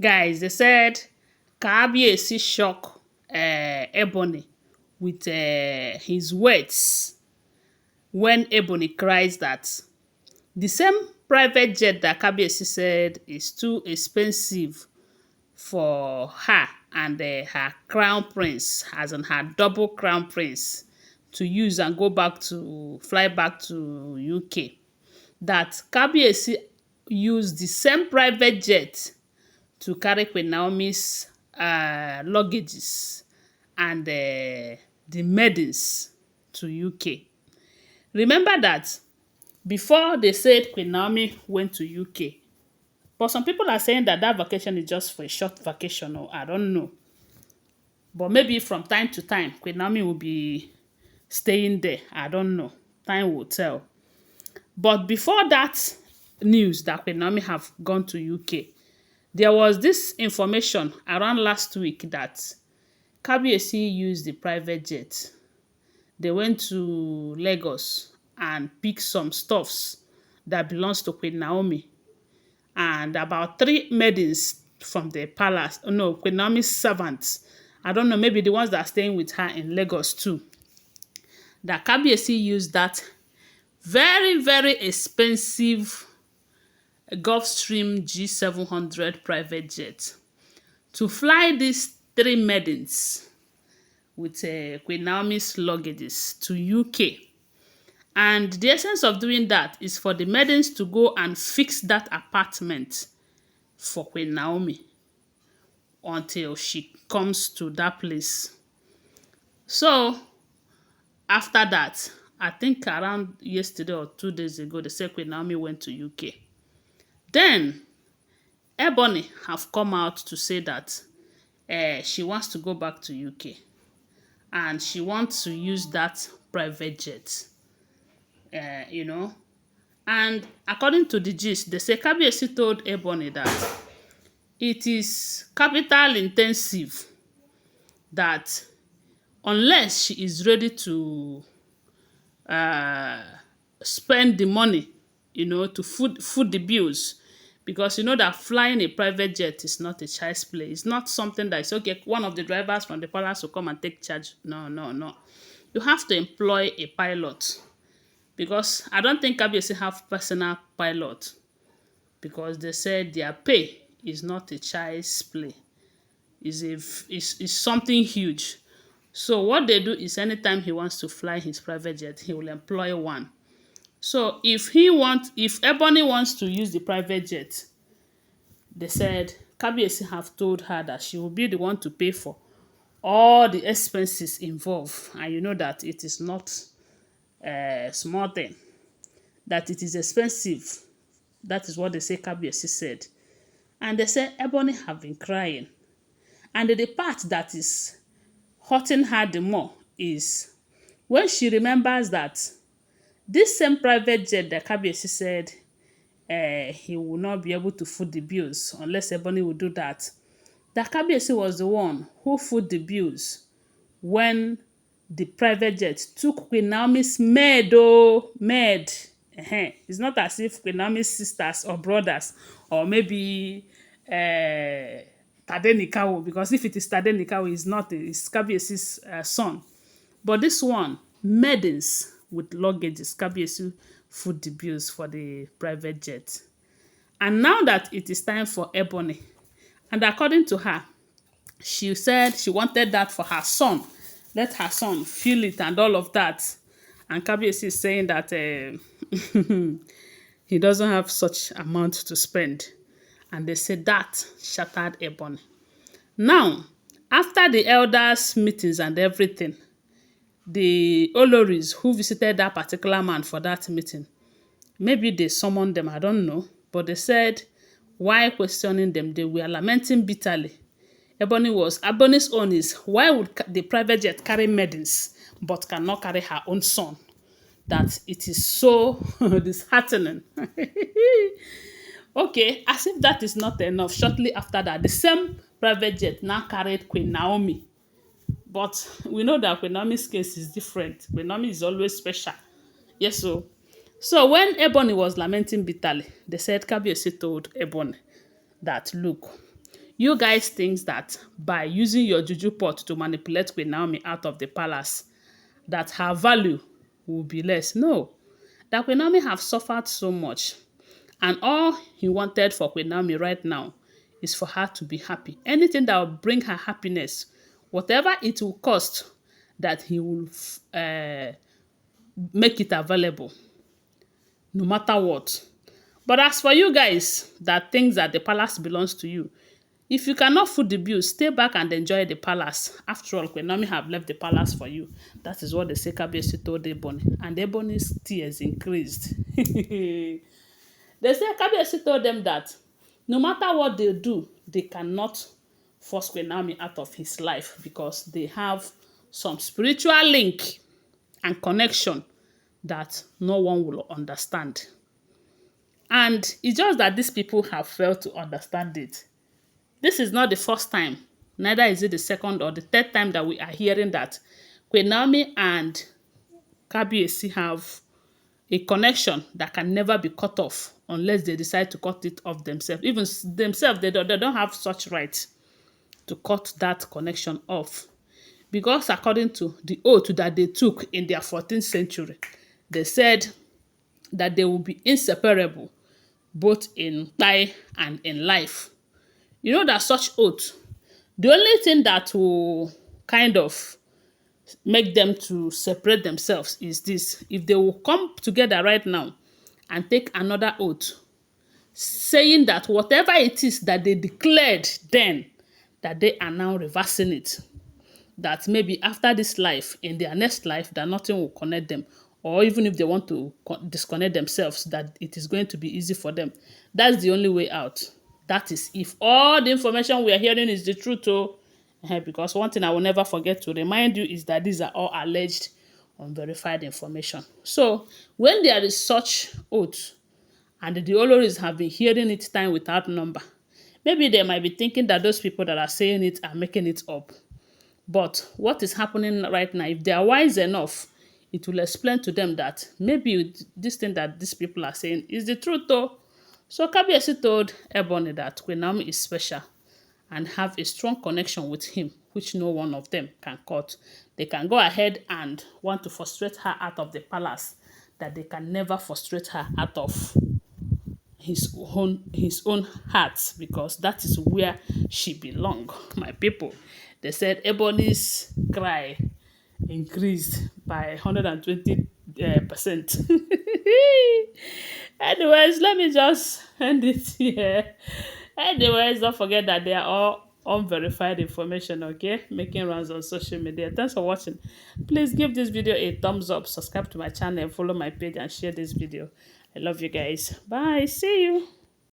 Guys, they said Kabiyesi shock Ebony with his words when Ebony cries that the same private jet that Kabiyesi said is too expensive for her and her crown prince, as in her double crown prince, to use and fly back to UK. That Kabiyesi used the same private jet to carry Queen Naomi's luggages and the maidens to UK. Remember that before they said Queen Naomi went to UK, but some people are saying that that vacation is just for a short vacation, or I don't know. But maybe from time to time, Queen Naomi will be staying there. I don't know. Time will tell. But before that news that Queen Naomi have gone to UK, there was this information around last week that Kabiyesi used the private jet. They went to Lagos and picked some stuffs that belongs to Queen Naomi. And about 3 maidens from the palace, no, Queen Naomi's servants, I don't know, maybe the ones that are staying with her in Lagos too, that Kabiyesi used that very, very expensive Gulfstream G700 private jet to fly these 3 maidens with Queen Naomi's luggages to UK. And the essence of doing that is for the maidens to go and fix that apartment for Queen Naomi until she comes to that place. So, after that, I think around yesterday or 2 days ago, they said Queen Naomi went to UK. Then, Ebony have come out to say that she wants to go back to UK. And she wants to use that private jet. And according to the gist, they say Kabiyesi told Ebony that it is capital intensive, that unless she is ready to spend the money, to food the bills, because that flying a private jet is not a child's play. It's not something that is okay. One of the drivers from the palace will come and take charge. No. You have to employ a pilot. Because I don't think Kabiyesi have personal pilot, because they said their pay is not a child's play. It's something huge. So what they do is anytime he wants to fly his private jet, he will employ one. So if Ebony wants to use the private jet, they said Kabiyesi have told her that she will be the one to pay for all the expenses involved. And you know that it is not small thing, that it is expensive. That is what they say Kabiyesi said. And they say Ebony have been crying. And the part that is hurting her the more is when she remembers that this same private jet that Kabiyesi said he will not be able to foot the bills unless Ebony will do that. That Kabiyesi was the one who foot the bills when the private jet took Queen Naomi's maid. It's not as if Queen Naomi's sisters or brothers, or maybe Tadenikawo, because if it is Tadenikawo, it's Kabiyesi's son. But this one, maidens with luggages, Kabiyesi foot the bills for the private jet. And now that it is time for Ebony, and according to her, she said she wanted that for her son. Let her son feel it and all of that. And Kabiyesi is saying that he doesn't have such amount to spend. And they said that shattered Ebony. Now, after the elders' meetings and everything, the Olories who visited that particular man for that meeting, maybe they summoned them, I don't know. But they said, while questioning them, they were lamenting bitterly. Ebony's own is, why would the private jet carry maidens but cannot carry her own son? That it is so disheartening. Okay, as if that is not enough, shortly after that, the same private jet now carried Queen Naomi. But we know that Queen Naomi's case is different. Queen Naomi is always special. Yes, so when Ebony was lamenting bitterly, they said Kabiyesi told Ebony that, look, You guys think that by using your juju pot to manipulate Queen Naomi out of the palace, that her value will be less. No, that Queen Naomi have suffered so much, and all he wanted for Queen Naomi right now is for her to be happy. Anything that will bring her happiness, whatever it will cost, that he will make it available, no matter what. But as for you guys that thinks that the palace belongs to you, if you cannot foot the bill, stay back and enjoy the palace. After all, Queen Naomi have left the palace for you. That is what the Kabiyesi told Ebony. And Ebony's tears increased. They say Kabiyesi told them that no matter what they do, they cannot force Queen Naomi out of his life because they have some spiritual link and connection that no one will understand. And it's just that these people have failed to understand it. This is not the first time, neither is it the second or the third time that we are hearing that Queen Naomi and Kabiyesi have a connection that can never be cut off unless they decide to cut it off themselves. Even themselves, they don't have such right to cut that connection off. Because according to the oath that they took in their 14th century, they said that they will be inseparable both in life and in life. You know that such oath, the only thing that will kind of make them to separate themselves is this. If they will come together right now and take another oath, saying that whatever it is that they declared then, that they are now reversing it. That maybe after this life, in their next life, that nothing will connect them. Or even if they want to disconnect themselves, that it is going to be easy for them. That's the only way out. That is if all the information we are hearing is the truth. Because one thing I will never forget to remind you is that these are all alleged, unverified information. So when there is such oath, and the Olories have been hearing it time without number, maybe they might be thinking that those people that are saying it are making it up. But what is happening right now, if they are wise enough, it will explain to them that maybe this thing that these people are saying is the truth though. So Kabiyesi told Ebony that Queen Naomi is special and have a strong connection with him, which no one of them can cut. They can go ahead and want to frustrate her out of the palace, that they can never frustrate her out of his own heart, because that is where she belongs. My people, they said Ebony's cry increased by 120%. Anyways, let me just end it here. Anyways, don't forget that they are all unverified information, okay? Making rounds on social media. Thanks for watching. Please give this video a thumbs up, subscribe to my channel, follow my page, and share this video. I love you guys. Bye. See you.